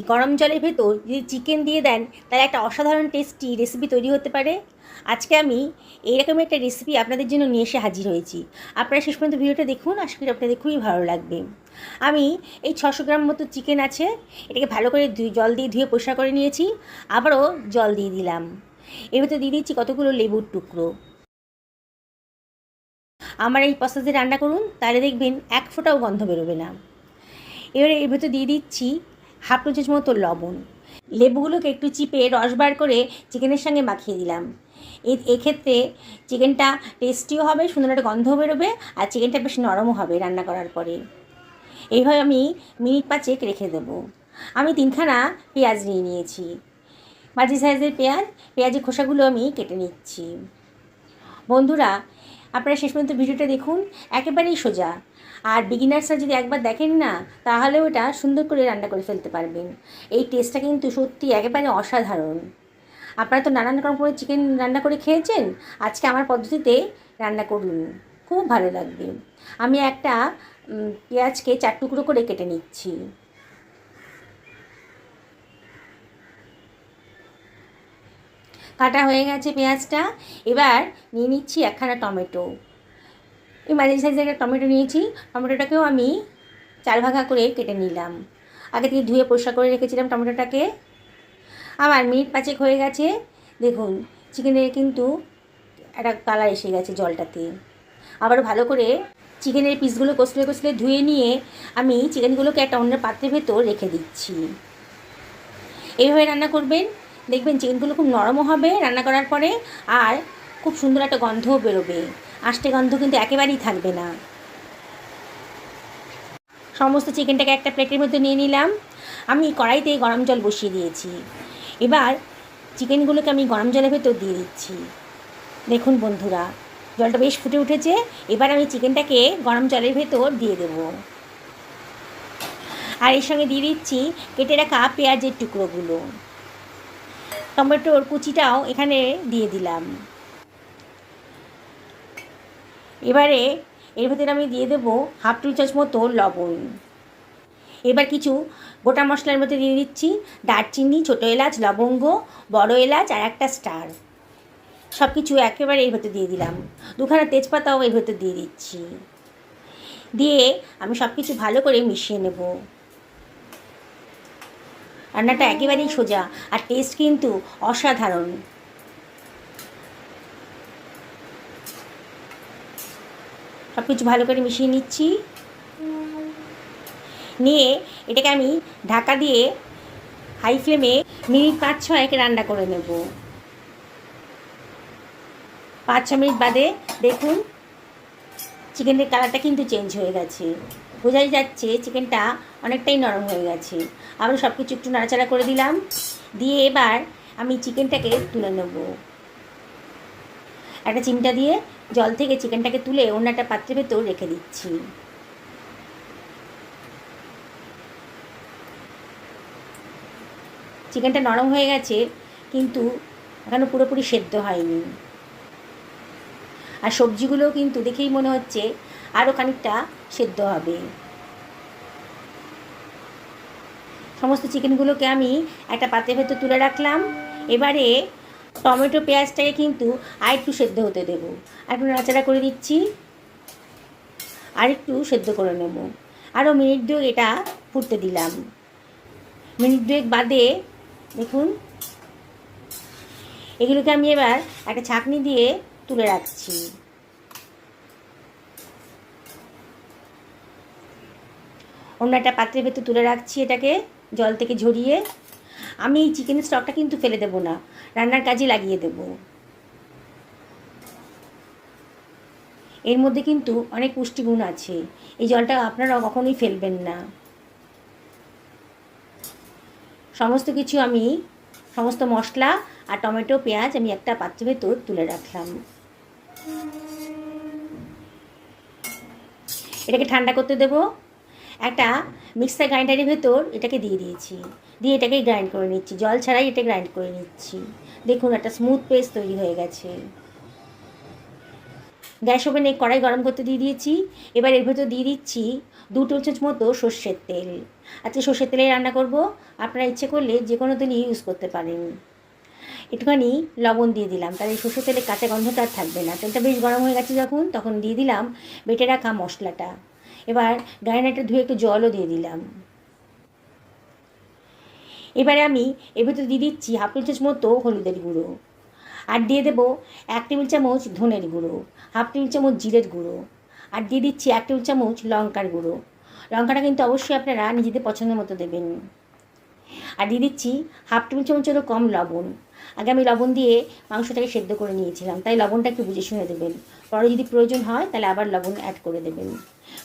গরম জলের ভেতর যদি চিকেন দিয়ে দেন তাহলে একটা অসাধারণ টেস্টি রেসিপি তৈরি হতে পারে। আজকে আমি এইরকম একটা রেসিপি আপনাদের জন্য নিয়ে এসে হাজির হয়েছি। আপনারা শেষ পর্যন্ত ভিডিওটা দেখুন, আশা করি আপনাদের খুবই ভালো লাগবে। আমি এই 600 গ্রাম মতো চিকেন আছে, এটাকে ভালো করে জল দিয়ে ধুয়ে পরিষ্কার করে নিয়েছি। আবারও জল দিয়ে দিলাম। এর ভেতর দিয়ে দিচ্ছি কতগুলো লেবুর টুকরো। আমার এই প্রসেসে রান্না করুন, তাহলে দেখবেন এক ফোঁটাও গন্ধ বেরোবে না। এবারে এর ভেতর দিয়ে দিচ্ছি হাফ টি চামচ মতো লবণ। লেবুগুলোকে একটু চিপে রস বার করে চিকেনের সঙ্গে মাখিয়ে দিলাম। এক্ষেত্রে চিকেনটা টেস্টিও হবে, সুন্দর একটা গন্ধও বেরোবে, আর চিকেনটা বেশ নরমও হবে রান্না করার পরে। এইভাবে আমি মিনিট 5 রেখে দেবো। আমি 3খানা পেঁয়াজ নিয়ে নিয়েছি, মাঝি সাইজের পেঁয়াজের খোসাগুলো আমি কেটে নিচ্ছি। বন্ধুরা, আপনারা শেষ পর্যন্ত ভিডিওটা দেখুন, একেবারেই সোজা। আর বিগিনার্সরা যদি একবার দেখেন না, তাহলে ওটা সুন্দর করে রান্না করে ফেলতে পারবেন। এই টেস্টটা কিন্তু সত্যি একেবারে অসাধারণ। আপনারা তো নানান রকম করে চিকেন রান্না করে খেয়েছেন, আজকে আমার পদ্ধতিতে রান্না করুন, খুব ভালো লাগবে। আমি একটা পেঁয়াজকে 4 টুকরো করে কেটে নিচ্ছি। কাটা হয়ে গেছে পেঁয়াজটা। এবার নিয়ে নিচ্ছি 1খানা টমেটো। এই মাঝারি সাইজের একটা টমেটো নিয়েছি। টমেটোটাকেও আমি 4 ভাগা করে কেটে নিলাম। আগে থেকে ধুয়ে পরিষ্কার করে রেখেছিলাম টমেটোটাকে। আমার মিনিট 5 হয়ে গেছে। দেখুন চিকেনের কিন্তু একটা কালার এসে গেছে জলটাতে। আবার ভালো করে চিকেনের পিসগুলো কষলে কষলে ধুয়ে নিয়ে আমি চিকেনগুলোকে একটা অন্য পাত্রের ভেতর রেখে দিচ্ছি। এইভাবে রান্না করবেন, দেখবেন চিকেনগুলো খুব নরমও হবে রান্না করার পরে, আর খুব সুন্দর একটা গন্ধও বেরোবে। আষ্টে গন্ধ কিন্তু একেবারেই থাকবে না। সমস্ত চিকেনটাকে একটা প্লেটের মধ্যে নিয়ে নিলাম। আমি কড়াইতে গরম জল বসিয়ে দিয়েছি। এবার চিকেনগুলোকে আমি গরম জলের ভেতর দিয়ে দিচ্ছি। দেখুন বন্ধুরা, জলটা বেশ ফুটে উঠেছে। এবার আমি চিকেনটাকে গরম জলের ভেতর দিয়ে দেব। আর এর সঙ্গে দিয়ে দিচ্ছি কেটে রাখা পেঁয়াজের টুকরোগুলো। টমেটোর কুচিটাও এখানে দিয়ে দিলাম। এবারে এর ভেতরে আমি দিয়ে দেবো হাফ টি চামচ মতো লবণ। এবার কিছু গোটা মশলার মধ্যে দিয়ে দিচ্ছি দারচিনি, ছোটো এলাচ, লবঙ্গ, বড় এলাচ আর একটা স্টার। সব কিছু একেবারে এর ভেতর দিয়ে দিলাম। 2খানা তেজপাতাও এর ভেতর দিয়ে দিচ্ছি। দিয়ে আমি সব কিছু ভালো করে মিশিয়ে নেব। রান্নাটা একেবারেই সোজা, আর টেস্ট কিন্তু অসাধারণ। সব কিছু ভালো করে মিশিয়ে নিচ্ছি। নিয়ে এটাকে আমি ঢাকা দিয়ে হাই ফ্লেমে মিনিট 5-6 রান্না করে নেব। 5-6 মিনিট বাদে দেখুন চিকেনের কালারটা কিন্তু চেঞ্জ হয়ে গেছে। বোঝাই যাচ্ছে চিকেনটা অনেকটাই নরম হয়ে গেছে। আবার সব কিছু একটু নাড়াচাড়া করে দিলাম। দিয়ে এবার আমি চিকেনটাকে তুলে নেব। একটা চিমটা দিয়ে জল থেকে চিকেনটাকে তুলে অন্য একটা পাত্রের ভেতর রেখে দিচ্ছি। চিকেনটা নরম হয়ে গেছে, কিন্তু এখনও পুরোপুরি সেদ্ধ হয়নি। আর সবজিগুলোও কিন্তু দেখেই মনে হচ্ছে আরও খানিকটা সেদ্ধ হবে। সমস্ত চিকেনগুলোকে আমি একটা পাত্রের ভেতর তুলে রাখলাম। এবারে টমেটো পেঁয়াজটাকে কিন্তু আর একটু সেদ্ধ হতে দেব। আর একটু নাড়াচাড়া করে দিচ্ছি, আর একটু সেদ্ধ করে নেব। আরও মিনিট 2 এটা ফুটতে দিলাম। মিনিট 2 বাদে দেখুন এগুলোকে আমি এবার একটা ছাঁকনি দিয়ে তুলে রাখছি। অন্য একটা পাত্রের ভেতর তুলে রাখছি এটাকে জল থেকে ঝরিয়ে। আমি এই চিকেনের স্টকটা কিন্তু ফেলে দেব না, রান্নার কাজে লাগিয়ে দেব। এর মধ্যে কিন্তু অনেক পুষ্টিগুণ আছে, এই জলটা আপনারা কখনোই ফেলবেন না। সমস্ত কিছু আমি সমস্ত মশলা আর টমেটো পেঁয়াজ আমি একটা পাত্রের ভেতর তুলে রাখলাম। এটাকে ঠান্ডা করতে দেব। একটা মিক্সার গ্রাইন্ডারের ভেতর এটাকে দিয়ে দিয়েছি। দিয়ে এটাকে গ্রাইন্ড করে নিচ্ছি, জল ছাড়াই এটা গ্রাইন্ড করে নিচ্ছি। দেখুন একটা স্মুথ পেস্ট তৈরি হয়ে গেছে। গ্যাস ওভেনে কড়াই গরম করতে দিয়ে দিয়েছি। এবার এর ভেতর দিয়ে দিচ্ছি 2 টেবিল চামচ মতো সর্ষের তেল। আজকে সর্ষের তেলে রান্না করব, আপনারা ইচ্ছে করলে যে কোনো তেলই ইউজ করতে পারেন। একটুখানি লবণ দিয়ে দিলাম, তাহলে সর্ষের তেলে কাঁচা গন্ধটা আর থাকবে না। তেলটা বেশ গরম হয়ে গেছে যখন, তখন দিয়ে দিলাম বেটে রাখা মশলাটা। এবার গ্রাইন্ডারটা ধুয়ে একটু জলও দিয়ে দিলাম। এবারে আমি এর ভেতর দিয়ে দিচ্ছি 1/2 টেবিল চামচ মতো হলুদের গুঁড়ো, আর দিয়ে দেবো 1 টেবিল চামচ ধনের গুঁড়ো, 1/2 টেবিল চামচ জিরের গুঁড়ো, আর দিয়ে দিচ্ছি 1 টেবিল চামচ লঙ্কার গুঁড়ো। লঙ্কাটা কিন্তু অবশ্যই আপনারা নিজেদের পছন্দ মতো দেবেন। আর দিয়ে দিচ্ছি 1/2 টেবিল চামচেরও কম লবণ। আগে আমি লবণ দিয়ে মাংসটাকে সেদ্ধ করে নিয়েছিলাম, তাই লবণটা একটু বুঝে শুনে দেবেন। পরে যদি প্রয়োজন হয় তাহলে আবার লবণ অ্যাড করে দেবেন।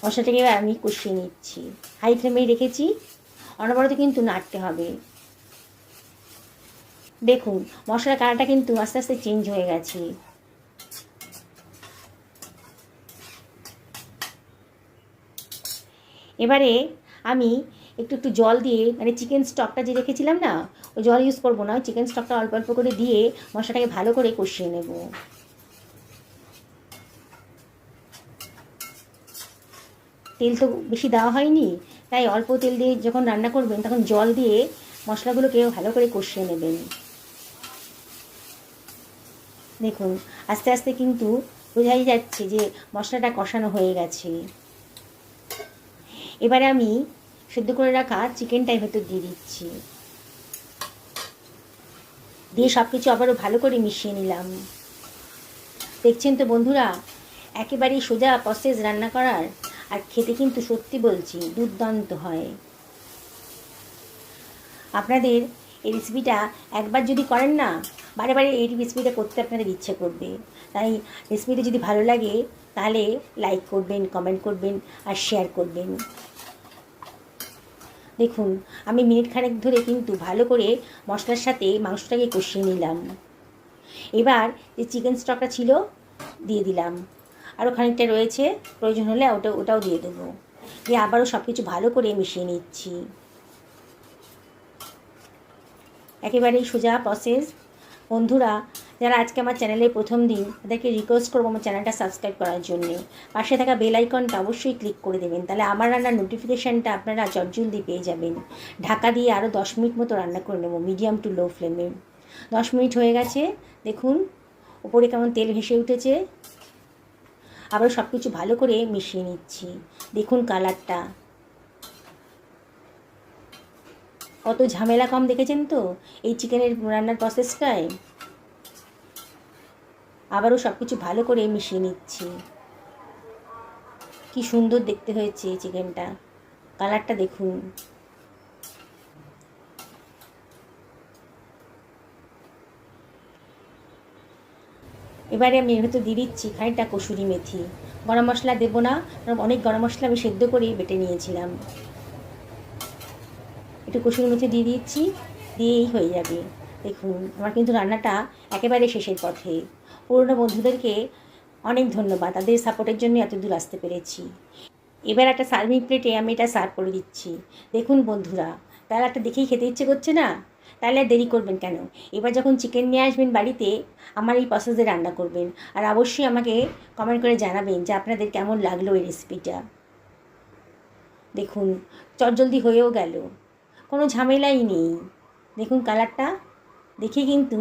মশলাটাকে এবার আমি কষিয়ে নিচ্ছি, হাই ফ্লেমেই রেখেছি। অনবরত কিন্তু নাড়তে হবে। দেখুন মশলার কালারটা কিন্তু আস্তে আস্তে চেঞ্জ হয়ে গেছে। এবারে আমি একটু জল দিয়ে, মানে চিকেন স্টকটা যে রেখেছিলাম না, ওই জল ইউজ করবো না, ওই চিকেন স্টকটা অল্প অল্প করে দিয়ে মশলাটাকে ভালো করে কষিয়ে নেব। তেল তো বেশি দেওয়া হয়নি, তাই অল্প তেল দিয়ে যখন রান্না করবেন তখন জল দিয়ে মশলাগুলোকে ভালো করে কষিয়ে নেবেন। দেখুন আস্তে আস্তে কিন্তু বোঝাই যাচ্ছে যে মশলাটা কষানো হয়ে গেছে। এবারে আমি সেদ্ধ করে রাখা চিকেনটাই ভেতর দিয়ে দিচ্ছি, দিয়ে সব কিছু আবারও ভালো করে মিশিয়ে নিলাম। দেখছেন তো বন্ধুরা, একেবারেই সোজা প্রসেস রান্না করার, আর খেতে কিন্তু সত্যি বলছি দুর্দান্ত হয়। আপনাদের এই রেসিপিটা একবার যদি করেন না, বারে বারে এই রেসিপিটা করতে আপনাদের ইচ্ছে করবে। তাই রেসিপিটা যদি ভালো লাগে তাহলে লাইক করবেন, কমেন্ট করবেন আর শেয়ার করবেন। দেখুন আমি মিনিট খানেক ধরে কিন্তু ভালো করে মশলার সাথে মাংসটাকে কষিয়ে নিলাম। এবার যে চিকেন স্টকটা ছিল দিয়ে দিলাম, আরও খানিকটা রয়েছে, প্রয়োজন হলে ওটাও দিয়ে দেবো। দিয়ে আবারও সব কিছু ভালো করে মিশিয়ে নিচ্ছি। একেবারেই সোজা প্রসেস। বন্ধুরা যারা আজকে আমার চ্যানেলে প্রথম দিন, তাদেরকে রিকোয়েস্ট করবো আমার চ্যানেলটা সাবস্ক্রাইব করার জন্যে। পাশে থাকা বেল আইকনটা অবশ্যই ক্লিক করে দেবেন, তাহলে আমার রান্নার নোটিফিকেশানটা আপনারা জলদি পেয়ে যাবেন। ঢাকা দিয়ে আরও 10 মিনিট মতো রান্না করে নেব মিডিয়াম টু লো ফ্লেমে। 10 মিনিট হয়ে গেছে, দেখুন ওপরে কেমন তেল ভেসে উঠেছে। আবার সব কিছু ভালো করে মিশিয়ে নিচ্ছি। দেখুন কালারটা কত ঝামেলা কম, দেখেছেন তো এই চিকেনের রান্নার প্রসেসটায়। আবারও সব কিছু ভালো করে মিশিয়ে নিচ্ছি। কি সুন্দর দেখতে হয়েছে চিকেনটা, কালারটা দেখুন। এবারে আমি এর ভেতর দিয়ে দিচ্ছি খানিকটা কসুরি মেথি। গরম মশলা দেবো না, কারণ অনেক গরম মশলা আমি সেদ্ধ করেই বেটে নিয়েছিলাম। একটু কসুরি মেথি দিয়ে দিচ্ছি, দিয়েই হয়ে যাবে। দেখুন আমার কিন্তু রান্নাটা একেবারে শেষের পথে। পুরনো বন্ধুদেরকে অনেক ধন্যবাদ, তাদের সাপোর্টের জন্য এত দূর আসতে পেরেছি। এবার একটা সার্ভিং প্লেটে আমি এটা সার্ভ করে দিচ্ছি। দেখুন বন্ধুরা, তাহলে একটা দেখেই খেতে ইচ্ছে করছে না? তাহলে আর দেরি করবেন কেন? এবার যখন চিকেন নিয়ে আসবেন বাড়িতে, আমার এই প্রসেসে রান্না করবেন, আর অবশ্যই আমাকে কমেন্ট করে জানাবেন যে আপনাদের কেমন লাগলো এই রেসিপিটা। দেখুন চটজলদি হয়েও গেল, কোনো ঝামেলাই নেই। দেখুন কালারটা দেখে কিন্তু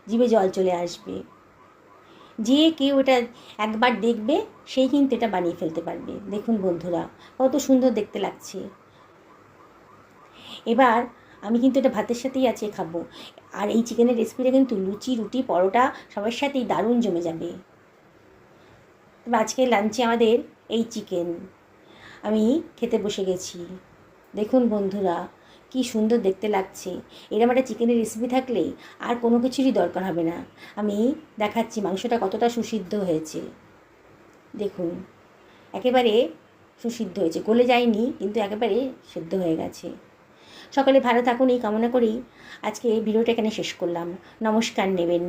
জিভে জল চলে আসবে। যে কেউ এটা একবার দেখবে সেই কিন্তু এটা বানিয়ে ফেলতে পারবে। দেখুন বন্ধুরা কত সুন্দর দেখতে লাগছে। এবার আমি কিন্তু এটা ভাতের সাথেই আছে খাবো, আর এই চিকেনের রেসিপিটা কিন্তু লুচি, রুটি, পরোটা সবার সাথেই দারুণ জমে যাবে। তবে আজকে লাঞ্চে আমাদের এই চিকেন, আমি খেতে বসে গেছি। দেখুন বন্ধুরা কি সুন্দর দেখতে লাগছে। এরকম একটা চিকেনের রেসিপি থাকলে আর কোনো কিছুরই দরকার হবে না। আমি দেখাচ্ছি মাংসটা কতটা সুসিদ্ধ হয়েছে। দেখুন একেবারে সুসিদ্ধ হয়েছে, গলে যায়নি কিন্তু একেবারে সিদ্ধ হয়ে গেছে। সকলে ভালো থাকুন এই কামনা করেই আজকে এই ভিডিওটা এখানে শেষ করলাম। নমস্কার নেবেন।